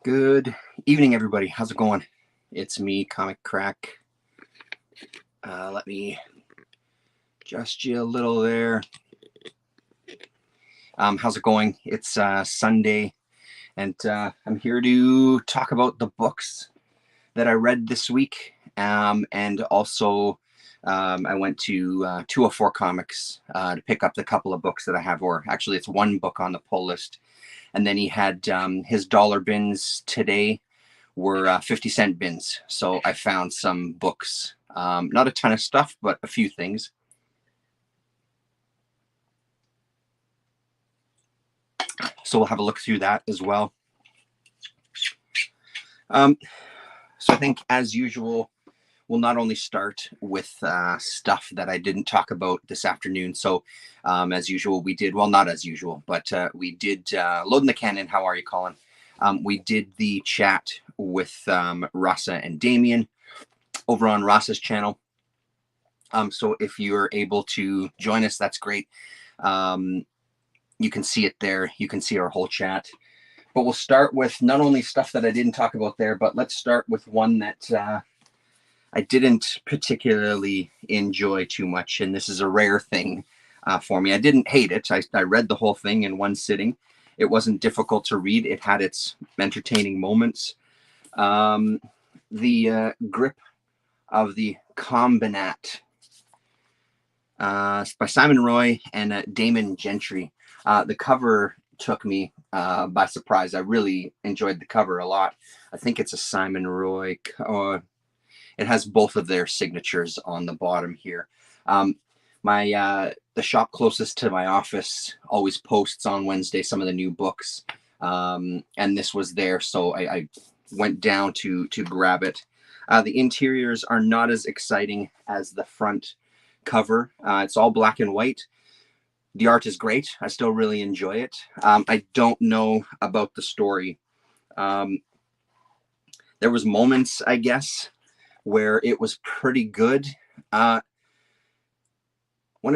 Good evening, everybody. How's it going? It's me, Comic Crack. Let me adjust you a little there. How's it going? It's Sunday, and I'm here to talk about the books that I read this week. And also, I went to 204 Comics to pick up the couple of books that I have, or actually, it's one book on the pull list. And then he had his dollar bins today were 50-cent bins. So I found some books, not a ton of stuff, but a few things. So we'll have a look through that as well. So I think, as usual, we'll not only start with stuff that I didn't talk about this afternoon. So as usual, we did, well, not as usual, but we did Loading the Cannon. How are you, Colin? We did the chat with Rasa and Damien over on Rasa's channel. So if you're able to join us, that's great. You can see it there. You can see our whole chat. But we'll start with not only stuff that I didn't talk about there, but let's start with one that I didn't particularly enjoy too much. And this is a rare thing for me. I didn't hate it. I read the whole thing in one sitting. It wasn't difficult to read. It had its entertaining moments. The Grip of the Combinat by Simon Roy and Damon Gentry. The cover took me by surprise. I really enjoyed the cover a lot. I think it's a Simon Roy. It has both of their signatures on the bottom here. The shop closest to my office always posts on Wednesday some of the new books, and this was there, so I went down to grab it. The interiors are not as exciting as the front cover. It's all black and white. The art is great. I still really enjoy it. I don't know about the story. There was moments, I guess, where it was pretty good. One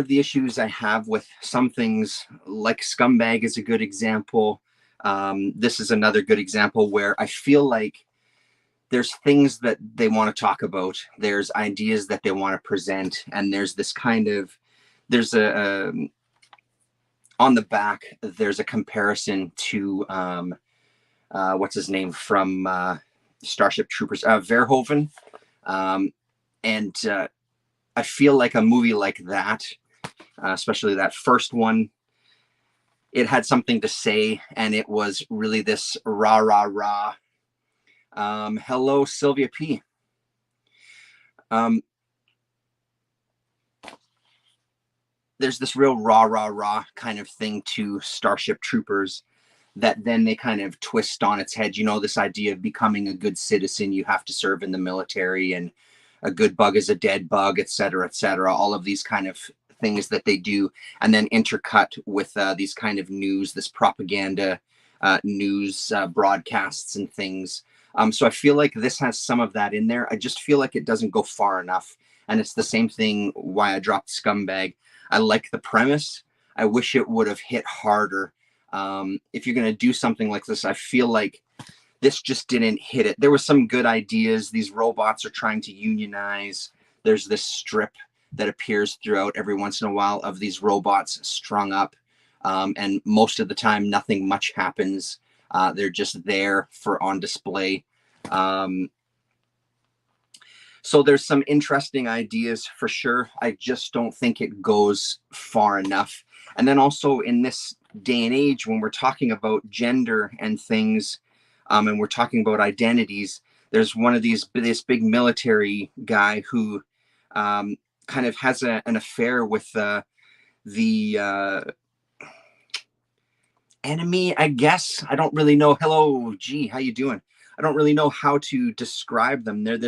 of the issues I have with some things, like Scumbag is a good example. This is another good example where I feel like there's things that they want to talk about. There's ideas that they want to present. And there's this kind of, there's on the back, there's a comparison to, what's his name from Starship Troopers, Verhoeven. And I feel like a movie like that, especially that first one, it had something to say, and it was really this rah, rah, rah. Hello, Sylvia P. There's this real rah, rah, rah kind of thing to Starship Troopers that then they kind of twist on its head. You know, this idea of becoming a good citizen, you have to serve in the military, and a good bug is a dead bug, et cetera, all of these kind of things that they do, and then intercut with these kind of news, this propaganda news broadcasts and things. So I feel like this has some of that in there. I just feel like it doesn't go far enough. And it's the same thing why I dropped Scumbag. I like the premise. I wish it would have hit harder. If you're going to do something like this, I feel like this just didn't hit it. There were some good ideas. These robots are trying to unionize. There's this strip that appears throughout every once in a while of these robots strung up. And most of the time, nothing much happens. They're just there for on display. So there's some interesting ideas for sure. I just don't think it goes far enough. And then also in this day and age, when we're talking about gender and things, and we're talking about identities, there's one of this big military guy who kind of has an affair with the enemy, I guess. I don't really know. Hello, G, how you doing? I don't really know how to describe them. They're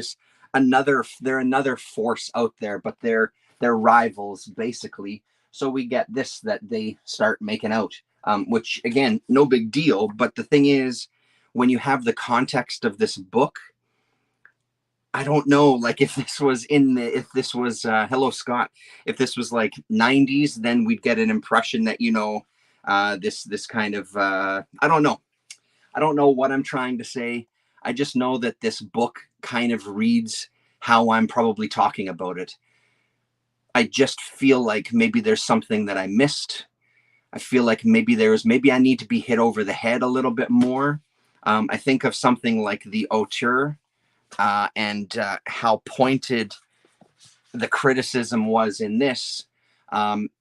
another force out there, but they're rivals basically. So we get this, that they start making out, which again, no big deal. But the thing is, when you have the context of this book, I don't know, like if this was hello Scott, if this was like 90s, then we'd get an impression that, you know, this kind of I don't know. I don't know what I'm trying to say. I just know that this book kind of reads how I'm probably talking about it. I just feel like maybe there's something that I missed. I feel like maybe I need to be hit over the head a little bit more. I think of something like the auteur, and how pointed the criticism was in this,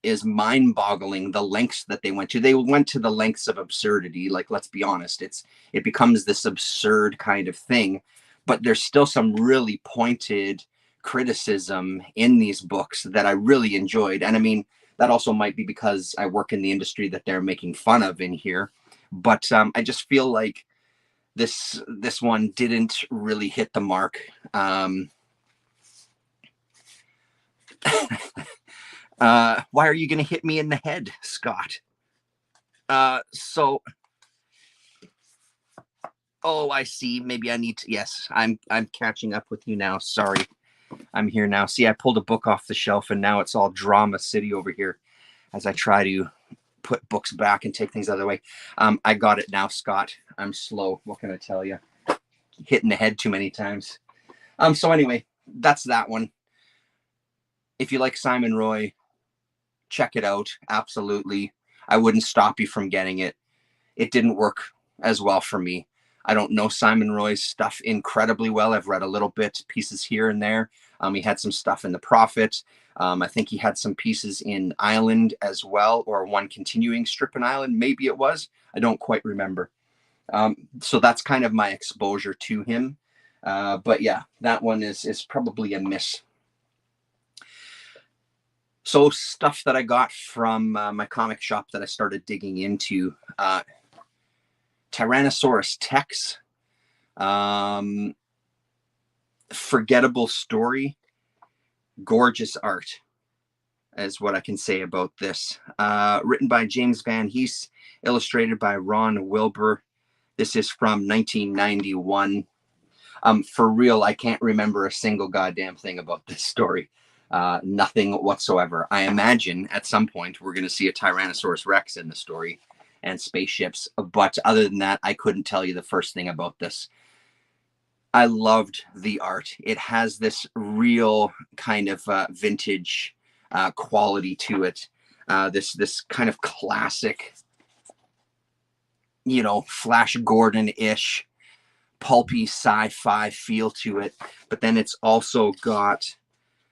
is mind-boggling. The lengths that they went to. They went to the lengths of absurdity. Like, let's be honest, it becomes this absurd kind of thing, but there's still some really pointed criticism in these books that I really enjoyed. And I mean, that also might be because I work in the industry that they're making fun of in here. But I just feel like this one didn't really hit the mark. Why are you going to hit me in the head, Scott? Oh, I see. Maybe I need to. Yes, I'm catching up with you now. Sorry, I'm here now. See, I pulled a book off the shelf, and now it's all Drama City over here as I try to put books back and take things out of the way. I got it now, Scott. I'm slow. What can I tell you? Hitting the head too many times. So anyway, that's that one. If you like Simon Roy, check it out. Absolutely. I wouldn't stop you from getting it. It didn't work as well for me. I don't know Simon Roy's stuff incredibly well. I've read a little bit, pieces here and there. He had some stuff in The Prophet. I think he had some pieces in Island as well, or one continuing strip in Island. Maybe it was. I don't quite remember. So that's kind of my exposure to him. But yeah, that one is probably a miss. So stuff that I got from my comic shop that I started digging into. Tyrannosaurus Tex. Forgettable story. Gorgeous art is what I can say about this. Written by James Van Hees, illustrated by Ron Wilbur. This is from 1991. For real, I can't remember a single goddamn thing about this story. Nothing whatsoever. I imagine at some point we're going to see a Tyrannosaurus Rex in the story and spaceships. But other than that, I couldn't tell you the first thing about this. I loved the art. It has this real kind of vintage quality to it. This kind of classic, Flash Gordon-ish, pulpy sci-fi feel to it. But then it's also got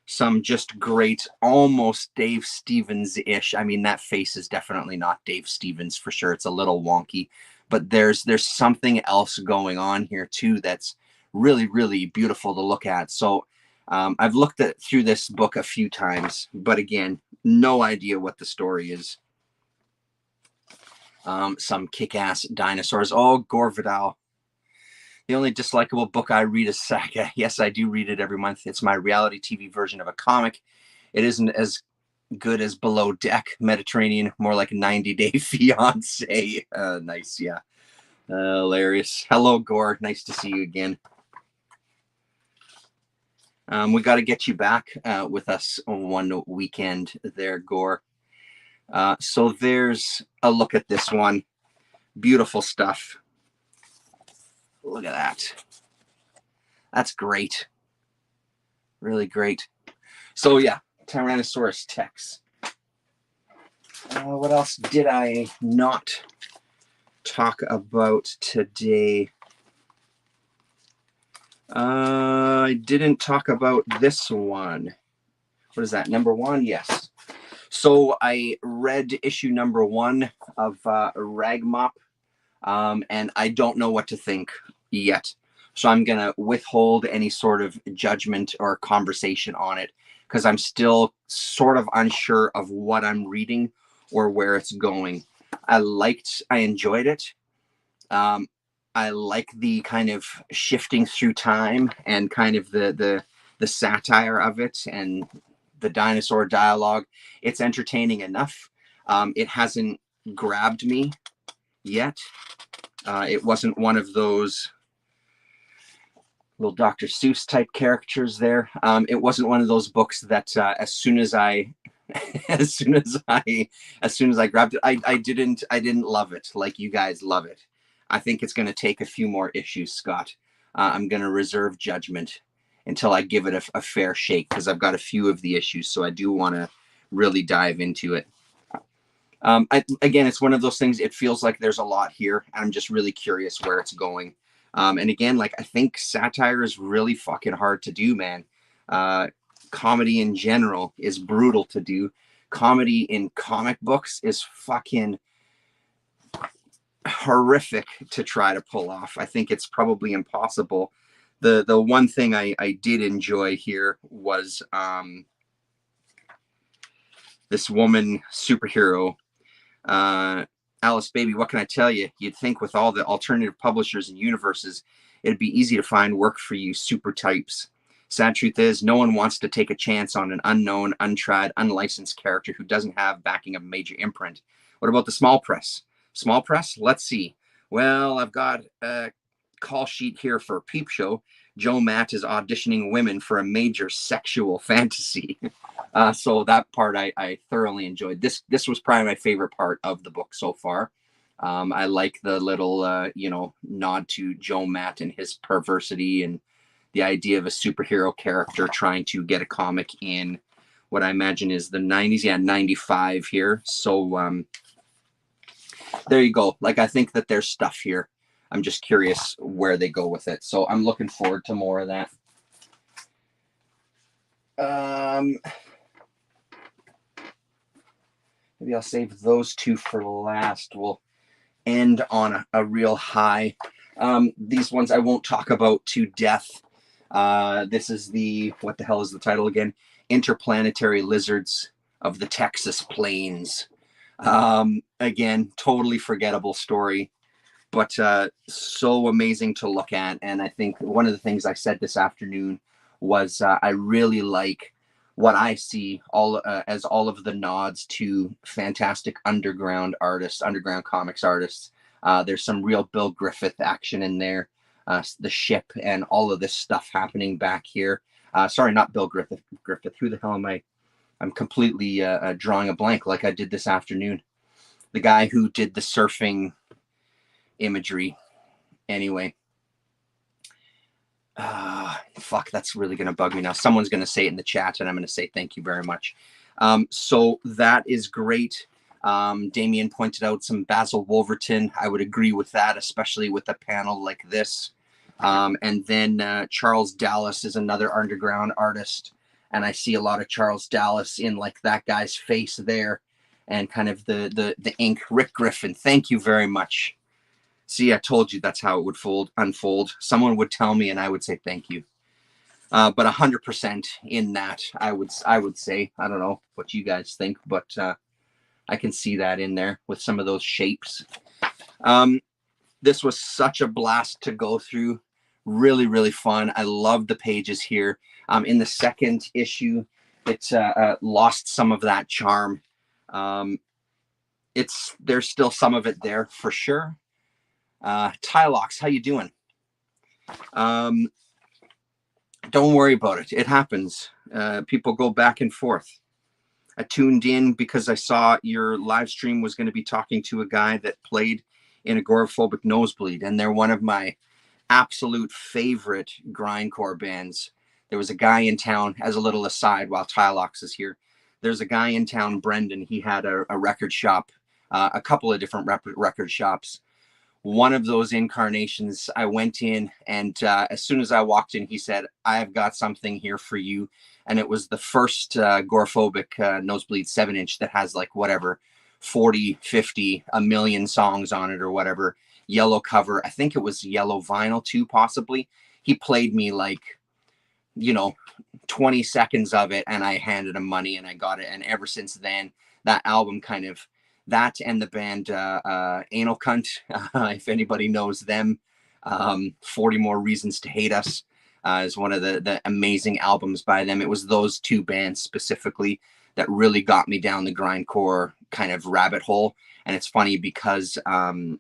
some just great, almost Dave Stevens-ish. I mean, that face is definitely not Dave Stevens for sure. It's a little wonky, but there's something else going on here too that's really, really beautiful to look at. So I've looked through this book a few times, but again, no idea what the story is. Some kick-ass dinosaurs. Oh, Gore Vidal. The only dislikable book I read is Saga. Yes, I do read it every month. It's my reality TV version of a comic. It isn't as good as Below Deck, Mediterranean, more like 90 Day Fiance. Nice, yeah. Hilarious. Hello, Gore. Nice to see you again. We got to get you back with us on one weekend there, Gore. So there's a look at this one. Beautiful stuff. Look at that. That's great. Really great. So yeah, Tyrannosaurus Tex. What else did I not talk about today? I didn't talk about this one. What is that? Number 1? Yes. So I read issue number 1 of Ragmop, and I don't know what to think yet. So I'm going to withhold any sort of judgment or conversation on it because I'm still sort of unsure of what I'm reading or where it's going. I enjoyed it. I like the kind of shifting through time and kind of the satire of it and the dinosaur dialogue. It's entertaining enough. It hasn't grabbed me yet. It wasn't one of those little Dr. Seuss type characters there. It wasn't one of those books that as soon as I grabbed it, I didn't love it like you guys love it. I think it's going to take a few more issues, Scott. I'm going to reserve judgment until I give it a fair shake, because I've got a few of the issues, so I do want to really dive into it. Again, it's one of those things, it feels like there's a lot here. I'm just really curious where it's going. And again, like, I think satire is really fucking hard to do, man. Comedy in general is brutal to do. Comedy in comic books is fucking horrific to try to pull off. I think it's probably impossible. The one thing I did enjoy here was this woman superhero, Alice Baby. What can I tell you? You'd think with all the alternative publishers and universes, it'd be easy to find work for you super types. Sad truth is, no one wants to take a chance on an unknown, untried, unlicensed character who doesn't have backing of a major imprint. What about the small press? Small press? Let's see. Well, I've got a call sheet here for Peep Show. Joe Matt is auditioning women for a major sexual fantasy. So that part I thoroughly enjoyed. This was probably my favorite part of the book so far. I like the little, nod to Joe Matt and his perversity, and the idea of a superhero character trying to get a comic in what I imagine is the 90s. Yeah, 95 here. So there you go. Like, I think that there's stuff here. I'm just curious where they go with it. So I'm looking forward to more of that. Maybe I'll save those two for last. We'll end on a real high. These ones I won't talk about to death. This is what the hell is the title again? Interplanetary Lizards of the Texas Plains. Again, totally forgettable story, but so amazing to look at. And I think one of the things I said this afternoon was I really like what I see as all of the nods to fantastic underground artists, underground comics artists. There's some real Bill Griffith action in there. The ship and all of this stuff happening back here. Sorry, not Bill Griffith. Who the hell am I? I'm completely drawing a blank, like I did this afternoon. The guy who did the surfing imagery. Anyway. Fuck, that's really going to bug me now. Someone's going to say it in the chat, and I'm going to say thank you very much. So that is great. Damien pointed out some Basil Wolverton. I would agree with that, especially with a panel like this. And then Charles Dallas is another underground artist. And I see a lot of Charles Dallas in like that guy's face there, and kind of the ink. Rick Griffin, thank you very much. See, I told you that's how it would unfold. Someone would tell me and I would say thank you. But 100% in that, I would say. I don't know what you guys think, but I can see that in there with some of those shapes. This was such a blast to go through. Really, really fun. I love the pages here. In the second issue, it lost some of that charm. There's still some of it there for sure. Tylox, how you doing? Don't worry about it. It happens. People go back and forth. I tuned in because I saw your live stream was going to be talking to a guy that played in Agoraphobic Nosebleed, and they're one of my absolute favorite grindcore bands. There was a guy in town, as a little aside while Tylox is here, there's a guy in town, Brendan. He had a record shop, a couple of different record shops. One of those incarnations, I went in, and as soon as I walked in, he said, I've got something here for you. And it was the first Agoraphobic Nosebleed 7-inch that has like whatever, 40, 50, a million songs on it or whatever. Yellow cover. I think it was yellow vinyl too, possibly. He played me like, 20 seconds of it, and I handed him money and I got it. And ever since then, that album kind of, that and the band Anal Cunt, if anybody knows them, 40 More Reasons to Hate Us is one of the amazing albums by them. It was those two bands specifically that really got me down the grindcore kind of rabbit hole. And it's funny because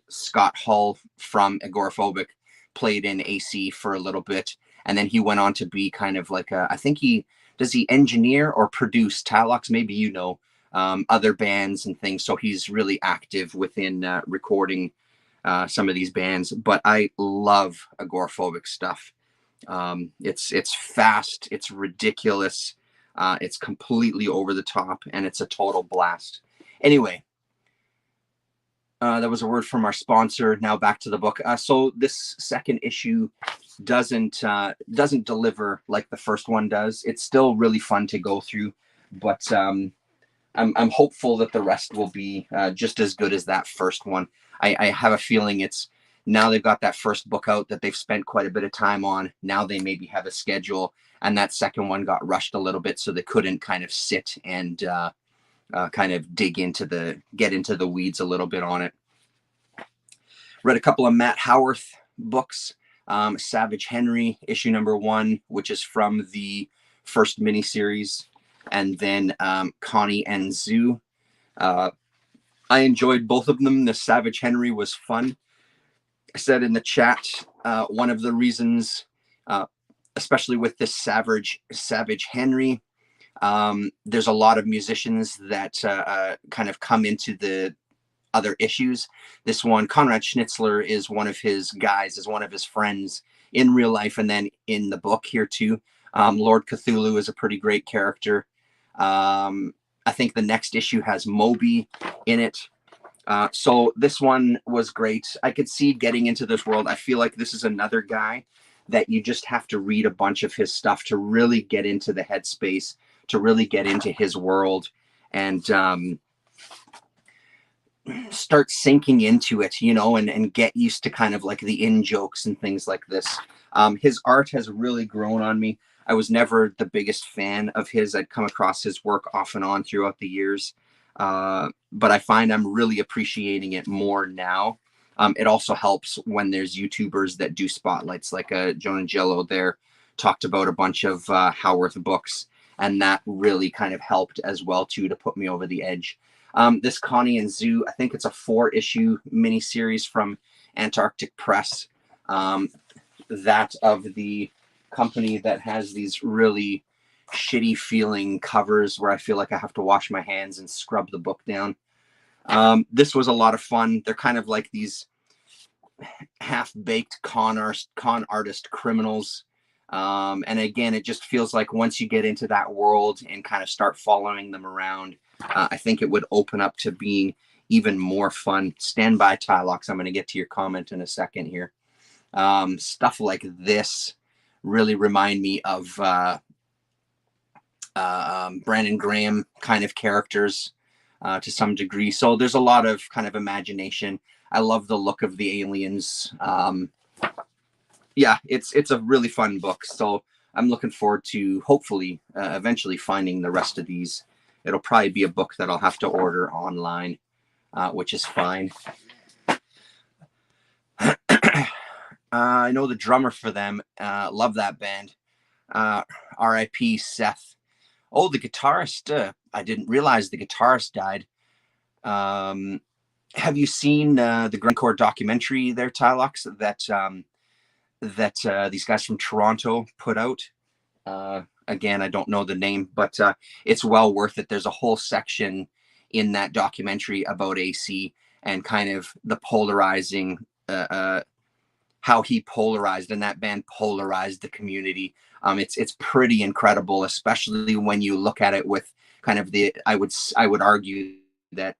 Scott Hull from Agoraphobic played in AC for a little bit, and then he went on to be kind of like I think he engineer or produce Tylox, maybe other bands and things. So he's really active within recording some of these bands, but I love agoraphobic stuff. It's fast, it's ridiculous, it's completely over the top, and it's a total blast. Anyway, that was a word from our sponsor. Now back to the book. So this second issue doesn't deliver like the first one does. It's still really fun to go through, but I'm hopeful that the rest will be just as good as that first one. I have a feeling it's now they've got that first book out that they've spent quite a bit of time on. Now they maybe have a schedule, and that second one got rushed a little bit, so they couldn't kind of sit and kind of get into the weeds a little bit on it. Read a couple of Matt Howarth books. Savage Henry, issue number 1, which is from the first miniseries, and then Connie and Zoo. I enjoyed both of them. The Savage Henry was fun. I said in the chat, one of the reasons, especially with this Savage Henry, there's a lot of musicians that kind of come into the other issues. This one, Conrad Schnitzler is one of his guys, is one of his friends in real life, and then in the book here too. Lord Cthulhu is a pretty great character. I think the next issue has Moby in it. So this one was great. I could see getting into this world. I feel like this is another guy that you just have to read a bunch of his stuff to really get into the headspace, to really get into his world, and start sinking into it, you know, and get used to kind of like the in jokes and things like this. His art has really grown on me. I was never the biggest fan of his. I'd come across his work off and on throughout the years. But I find I'm really appreciating it more now. It also helps when there's YouTubers that do spotlights, like Jonah Jello there talked about a bunch of Howarth books, and that really kind of helped as well too to put me over the edge. This Connie and Zoo, I think it's a 4-issue miniseries from Antarctic Press, that of the company that has these really shitty feeling covers where I feel like I have to wash my hands and scrub the book down. This was a lot of fun. They're kind of like these half-baked con artist criminals. And again, it just feels like once you get into that world and kind of start following them around, I think it would open up to being even more fun. Stand by, Tylox. I'm going to get to your comment in a second here. Stuff like this really remind me of Brandon Graham kind of characters to some degree. So there's a lot of kind of imagination. I love the look of the aliens. Yeah, it's a really fun book. So I'm looking forward to hopefully eventually finding the rest of these. It'll probably be a book that I'll have to order online, which is fine. I know the drummer for them. Love that band. R.I.P. Seth. Oh, the guitarist. I didn't realize the guitarist died. Have you seen the Grindcore documentary there, Tylox, that these guys from Toronto put out? Again, I don't know the name, but it's well worth it. There's a whole section in that documentary about AC and kind of the polarizing, how he polarized and that band polarized the community. It's pretty incredible, especially when you look at it with kind of I would argue that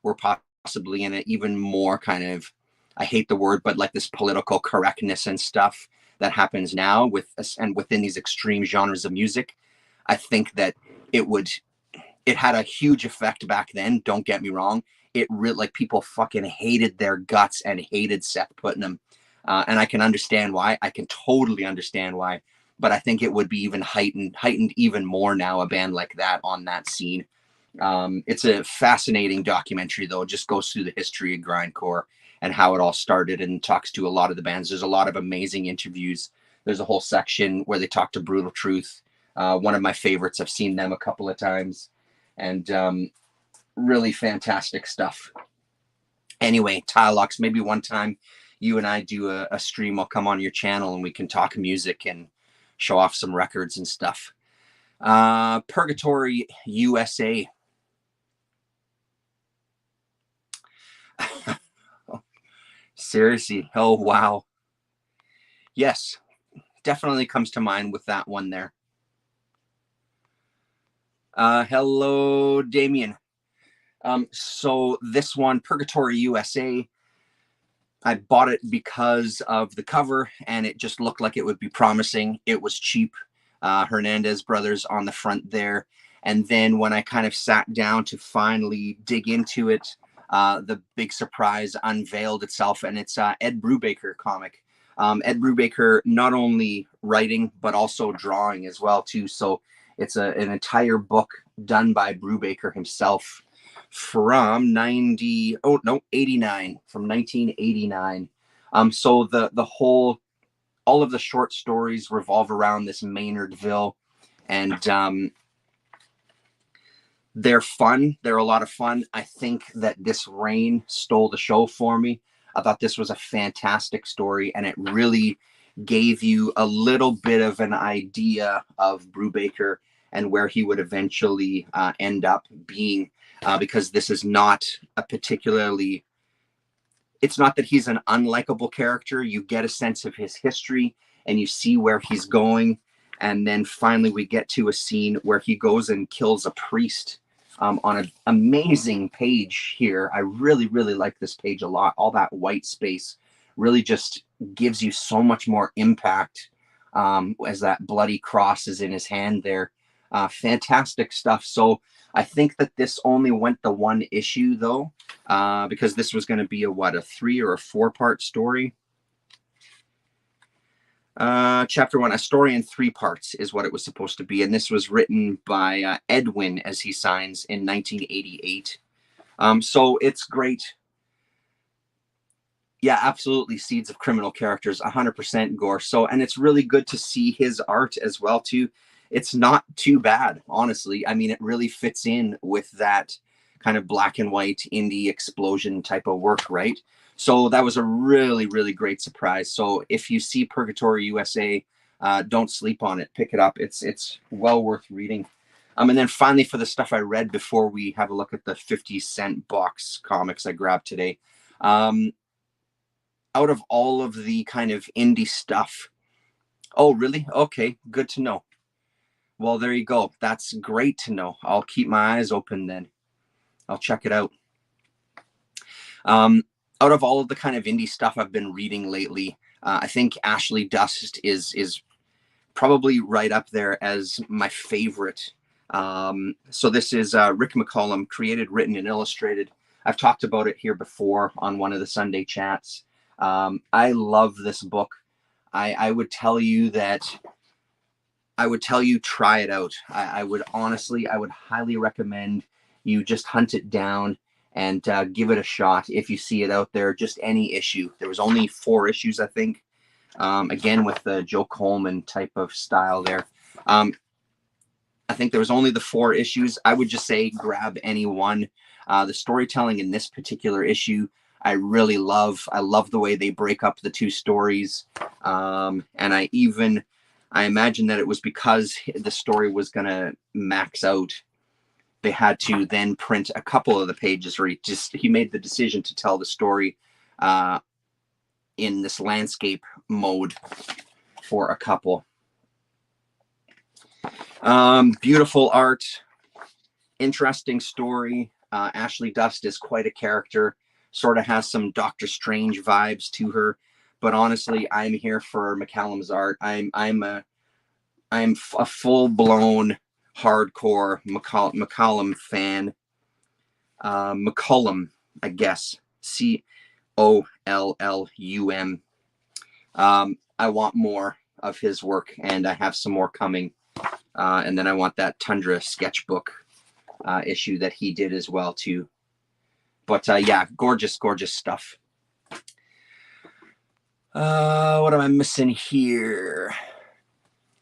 we're possibly in an even more kind of, I hate the word, but like this political correctness and stuff that happens now and within these extreme genres of music. I think that it had a huge effect back then. Don't get me wrong. It really, like, people fucking hated their guts and hated Seth Putnam. And I can understand why. I can totally understand why. But I think it would be even heightened even more now, a band like that on that scene. It's a fascinating documentary, though. It just goes through the history of grindcore and how it all started and talks to a lot of the bands. There's a lot of amazing interviews. There's a whole section where they talk to Brutal Truth. One of my favorites. I've seen them a couple of times. And really fantastic stuff. Anyway, Tylox, maybe one time you and I do a stream. I'll come on your channel and we can talk music and show off some records and stuff. Purgatory USA. Seriously. Oh, wow. Yes, definitely comes to mind with that one there. Hello, Damien. So this one, Purgatory USA, I bought it because of the cover and it just looked like it would be promising. It was cheap. Hernandez Brothers on the front there. And then when I kind of sat down to finally dig into it, the big surprise unveiled itself, and it's Ed Brubaker comic. Ed Brubaker not only writing but also drawing as well too. So it's an entire book done by Brubaker himself from 89, from 1989. So the whole, all of the short stories revolve around this Maynardville, and they're fun. They're a lot of fun. I think that this rain stole the show for me. I thought this was a fantastic story, and it really gave you a little bit of an idea of Brubaker and where he would eventually end up being, because this is not a particularly, it's not that he's an unlikable character. You get a sense of his history and you see where he's going. And then finally we get to a scene where he goes and kills a priest on an amazing page here. I really, really like this page a lot. All that white space really just gives you so much more impact as that bloody cross is in his hand there. Fantastic stuff. So I think that this only went the one issue though, because this was going to be a 3 or a 4-part story. Chapter 1, a story in 3 parts is what it was supposed to be, and this was written by Edwin, as he signs, in 1988. So it's great. Yeah, absolutely. Seeds of Criminal Characters, 100% Gore. So, and it's really good to see his art as well too. It's not too bad, honestly. I mean, it really fits in with that kind of black and white indie explosion type of work, right? So that was a really, really great surprise. So if you see Purgatory USA, don't sleep on it. Pick it up. It's well worth reading. And then finally, for the stuff I read before we have a look at the 50-cent box comics I grabbed today, out of all of the kind of indie stuff. Oh, really? Okay, good to know. Well, there you go. That's great to know. I'll keep my eyes open then. I'll check it out. Out of all of the kind of indie stuff I've been reading lately, I think Ashley Dust is probably right up there as my favorite. So this is Rick McCollum, created, written, and illustrated. I've talked about it here before on one of the Sunday chats. I love this book. I would tell you try it out. I would highly recommend you just hunt it down and give it a shot if you see it out there. Just any issue. There was only 4 issues, I think. Again, with the Joe Coleman type of style there. I think there was only the 4 issues. I would just say grab any one. The storytelling in this particular issue, I really love. I love the way they break up the 2 stories. And I imagine that it was because the story was going to max out. They had to then print a couple of the pages where he made the decision to tell the story in this landscape mode for a couple. Beautiful art, interesting story. Ashley Dust is quite a character, sort of has some Doctor Strange vibes to her, but honestly, I'm here for McCallum's art. I'm a full-blown hardcore McCollum fan. McCollum, I guess. COLLUM. I want more of his work, and I have some more coming. And then I want that Tundra sketchbook issue that he did as well too. But yeah, gorgeous, gorgeous stuff. What am I missing here?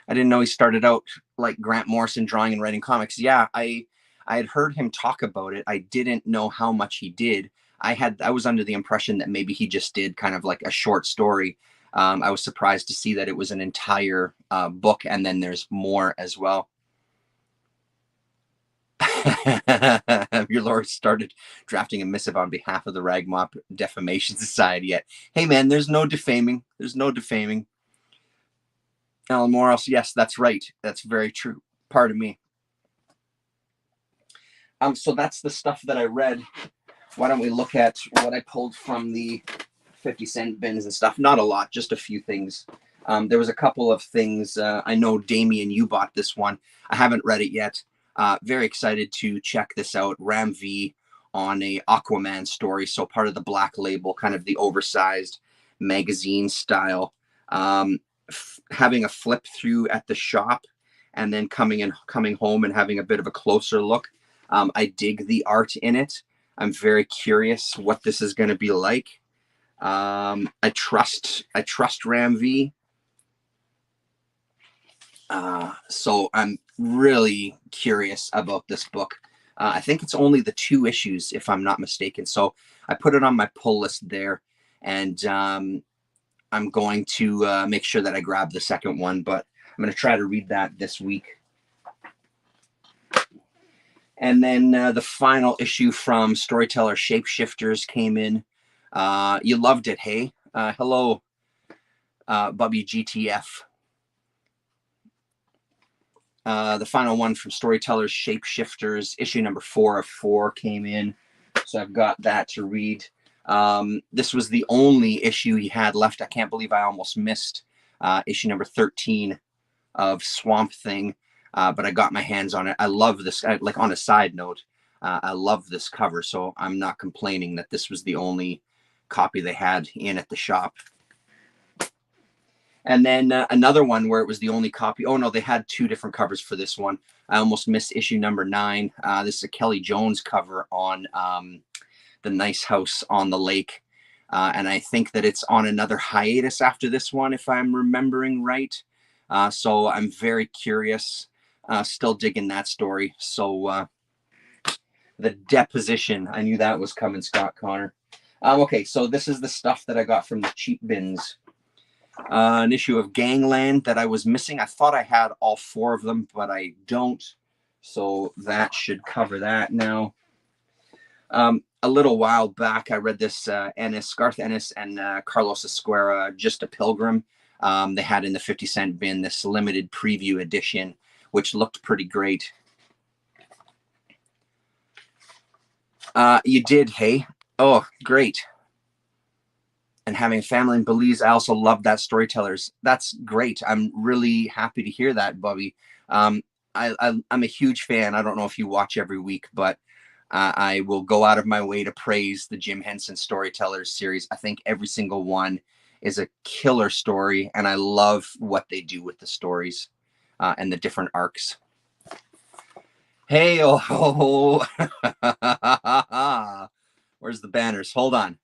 I didn't know he started out like Grant Morrison, drawing and writing comics. Yeah, I had heard him talk about it. I didn't know how much he did. I was under the impression that maybe he just did kind of like a short story. I was surprised to see that it was an entire book, and then there's more as well. Your lord started drafting a missive on behalf of the Ragmop Defamation Society. Yet, hey man, there's no defaming. There's no defaming. Alan Morales, yes, that's right. That's very true. Pardon me. So that's the stuff that I read. Why don't we look at what I pulled from the 50-cent bins and stuff? Not a lot, just a few things. There was a couple of things. I know, Damien, you bought this one. I haven't read it yet. Very excited to check this out. Ram V on a Aquaman story. So part of the Black Label, kind of the oversized magazine style. Having a flip through at the shop and then coming home and having a bit of a closer look. I dig the art in it. I'm very curious what this is going to be like. I trust Ram V. So I'm really curious about this book. I think it's only the 2 issues, if I'm not mistaken. So I put it on my pull list there, and I'm going to make sure that I grab the second one, but I'm going to try to read that this week. And then the final issue from Storyteller Shapeshifters came in. You loved it, hey? Hello, Bubby GTF. The final one from Storytellers Shapeshifters, issue number 4 of 4 came in. So I've got that to read. This was the only issue he had left. I can't believe I almost missed issue number 13 of Swamp Thing. But I got my hands on it. I love this. Like, on a side note, I love this cover. So I'm not complaining that this was the only copy they had in at the shop. And then another one where it was the only copy. Oh, no, they had 2 different covers for this one. I almost missed issue number 9. This is a Kelly Jones cover on The Nice House on the Lake. And I think that it's on another hiatus after this one, if I'm remembering right. So I'm very curious. Still digging that story. So the Deposition. I knew that was coming, Scott Connor. Okay, so this is the stuff that I got from the cheap bins. An issue of Gangland that I was missing. I thought I had all 4 of them, but I don't. So that should cover that now. A little while back, I read this Garth Ennis and Carlos Esquera, Just a Pilgrim. They had in the 50-cent bin this limited preview edition, which looked pretty great. You did, hey? Oh, great. And having a family in Belize, I also love that Storytellers. That's great. I'm really happy to hear that, Bubby. I'm a huge fan. I don't know if you watch every week, but I will go out of my way to praise the Jim Henson Storytellers series. I think every single one is a killer story, and I love what they do with the stories and the different arcs. Hey, oh, where's the banners? Hold on.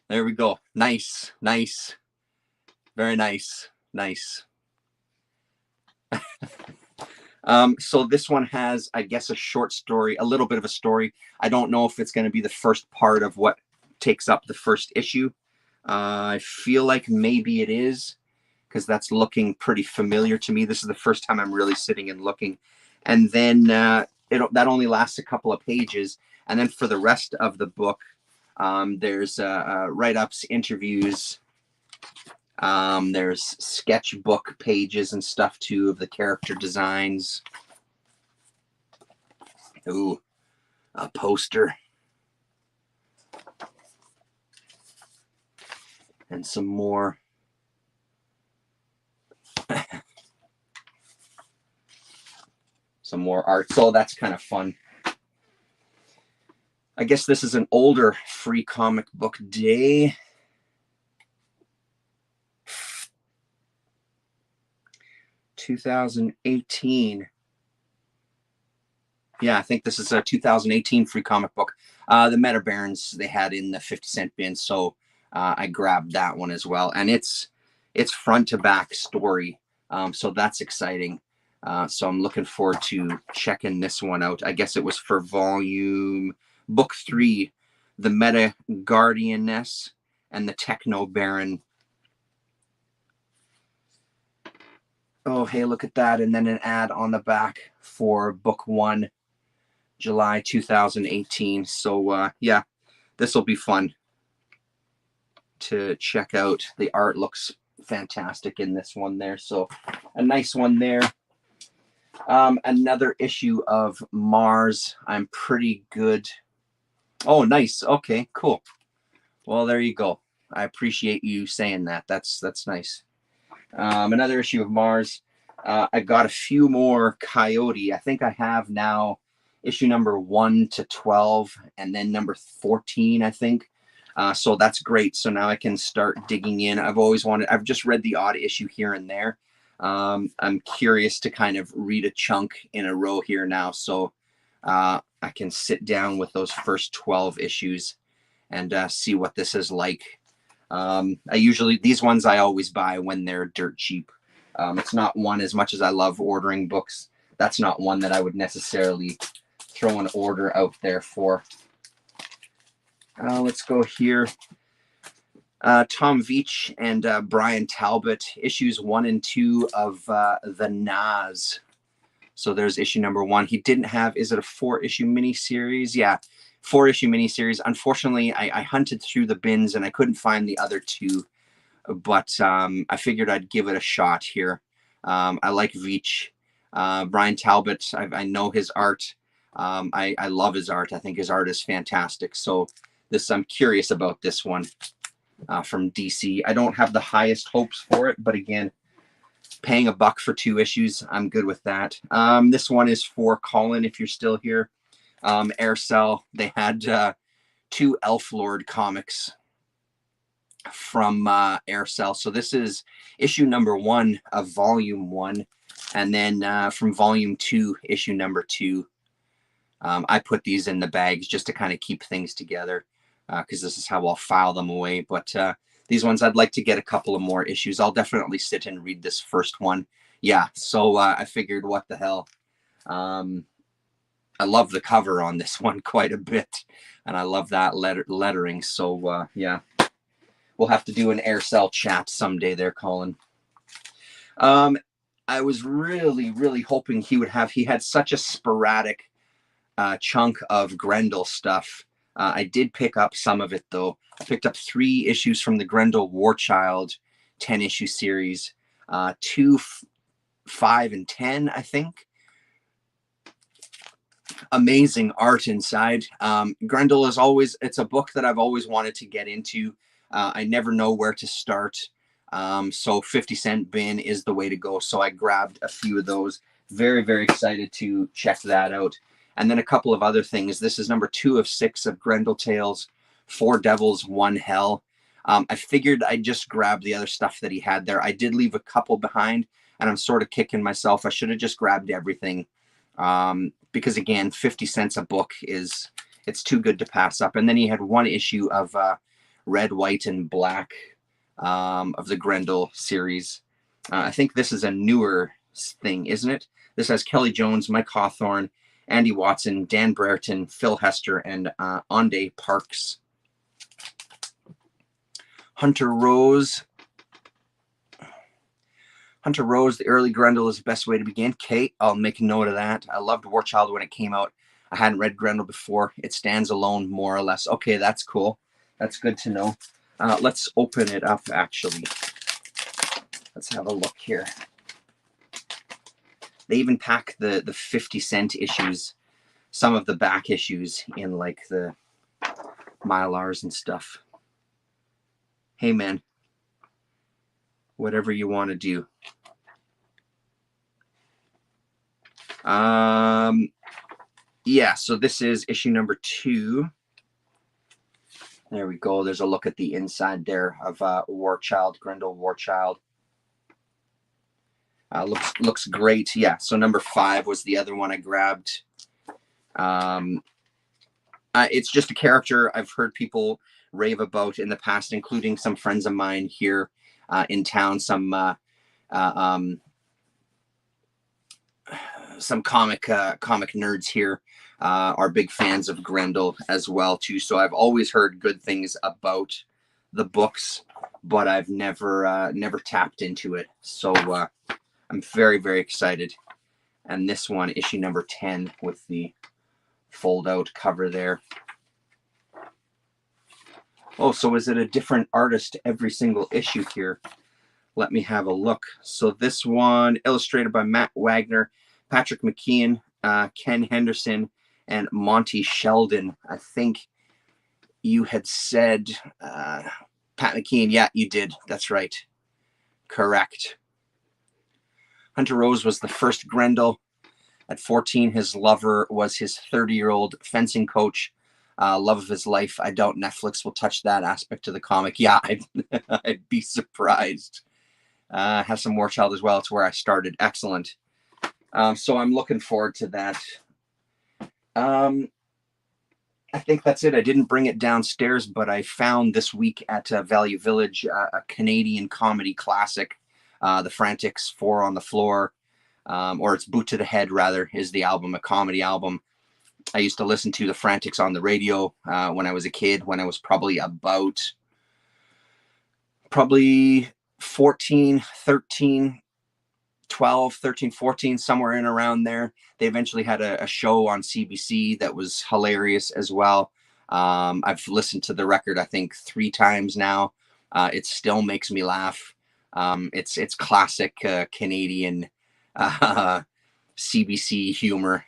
There we go. Nice, nice, very nice, nice. So this one has, I guess, a short story, a little bit of a story. I don't know if it's going to be the first part of what takes up the first issue. I feel like maybe it is, because that's looking pretty familiar to me. This is the first time I'm really sitting and looking. And then that only lasts a couple of pages. And then for the rest of the book, there's write-ups, interviews. There's sketchbook pages and stuff too of the character designs. Ooh, a poster. And some more. Some more art. So that's kind of fun. I guess this is an older Free Comic Book Day. $2018. Yeah, I think this is a 2018 Free Comic Book. The Meta Barons they had in the 50-cent bin, so I grabbed that one as well. And it's front to back story, so that's exciting. So I'm looking forward to checking this one out. I guess it was for book 3, the Meta Guardianess and the Techno Baron. Oh, hey, look at that. And then an ad on the back for book 1. July 2018. So yeah, this will be fun to check out. The art looks fantastic in this one there. So a nice one there. Another issue of Mars. I'm pretty good. Oh, nice. Okay, cool. Well, there you go. I appreciate you saying that. That's nice. Another issue of Mars. I got a few more Coyote. I think I have now issue number 1 to 12 and then number 14, I think. So that's great. So now I can start digging in. I've just read the odd issue here and there. I'm curious to kind of read a chunk in a row here now. So I can sit down with those first 12 issues and see what this is like. These ones I always buy when they're dirt cheap. It's not one, as much as I love ordering books, that's not one that I would necessarily throw an order out there for. Let's go here. Tom Veitch and Brian Talbot, issues 1 and 2 of The Nas. So there's issue number 1. He didn't have, is it a 4-issue miniseries? Yeah, 4-issue miniseries. Unfortunately, I hunted through the bins and I couldn't find the other 2, but I figured I'd give it a shot here. I like Veitch. Brian Talbot, I know his art. I love his art. I think his art is fantastic. So I'm curious about this one from DC. I don't have the highest hopes for it, but again, paying $1 for 2 issues, I'm good with that. This one is for Colin, if you're still here. Aircel, they had 2 Elf Lord comics from Aircel. So this is issue number 1 of volume 1, and then from volume 2, issue number 2. I put these in the bags just to kind of keep things together, because this is how I'll file them away. But these ones, I'd like to get a couple of more issues. I'll definitely sit and read this first one. Yeah, so I figured, what the hell. I love the cover on this one quite a bit, and I love that lettering. So yeah, we'll have to do an Aircel chat someday there, Colin. I was really hoping he had such a sporadic chunk of Grendel stuff. I did pick up some of it, though. I picked up 3 issues from the Grendel Warchild 10-issue series, 2, 5, and 10, I think. Amazing art inside. Grendel is always, it's a book that I've always wanted to get into. I never know where to start. So 50-cent bin is the way to go. So I grabbed a few of those. Very excited to check that out. And then a couple of other things. This is number 2 of 6 of Grendel Tales, 4 Devils, 1 Hell. I figured I'd just grab the other stuff that he had there. I did leave a couple behind, and I'm sort of kicking myself. I should have just grabbed everything. Because again, 50 cents a book it's too good to pass up. And then he had 1 issue of Red, White, and Black of the Grendel series. I think this is a newer thing, isn't it? This has Kelly Jones, Mike Hawthorne, Andy Watson, Dan Brereton, Phil Hester, and Ande Parks. Hunter Rose, the early Grendel is the best way to begin. Kate, I'll make a note of that. I loved Warchild when it came out. I hadn't read Grendel before. It stands alone, more or less. Okay, that's cool. That's good to know. Let's open it up, actually. Let's have a look here. They even pack the 50-cent issues, some of the back issues, in like the Mylars and stuff. Hey, man. Whatever you want to do. Yeah, so this is issue number 2. There we go. There's a look at the inside there of Warchild, Grendel Warchild. Looks great. Yeah, so number 5 was the other one I grabbed. It's just a character I've heard people rave about in the past, including some friends of mine here in town, some comic nerds here are big fans of Grendel as well too. So I've always heard good things about the books, but I've never tapped into it. So I'm very excited. And this one, issue number 10, with the fold out cover there. Oh, so is it a different artist every single issue here? Let me have a look. So this one illustrated by Matt Wagner, Patrick McKeon, Ken Henderson, and Monty Sheldon. I think you had said Pat McKeon. Yeah, you did. That's right. Correct. Hunter Rose was the first Grendel. At 14, his lover was his 30-year-old fencing coach. Love of his life. I doubt Netflix will touch that aspect of the comic. Yeah, I'd be surprised. Have some War Child as well. It's where I started. Excellent. So I'm looking forward to that. I think that's it. I didn't bring it downstairs, but I found this week at Value Village a Canadian comedy classic, The Frantics, Four on the Floor, or it's Boot to the Head, rather, is the album, a comedy album. I used to listen to The Frantics on the radio when I was a kid, when I was probably 14, 13, 12, 13, 14, somewhere in around there. They eventually had a show on CBC that was hilarious as well. I've listened to the record, I think, 3 times now. It still makes me laugh. It's classic Canadian CBC humor.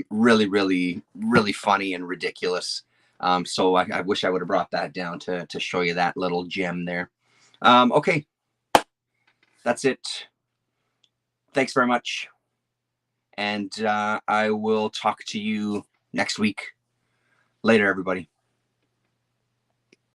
Really, really, really funny and ridiculous. So I wish I would have brought that down to show you that little gem there. Okay, that's it. Thanks very much. And I will talk to you next week. Later, everybody.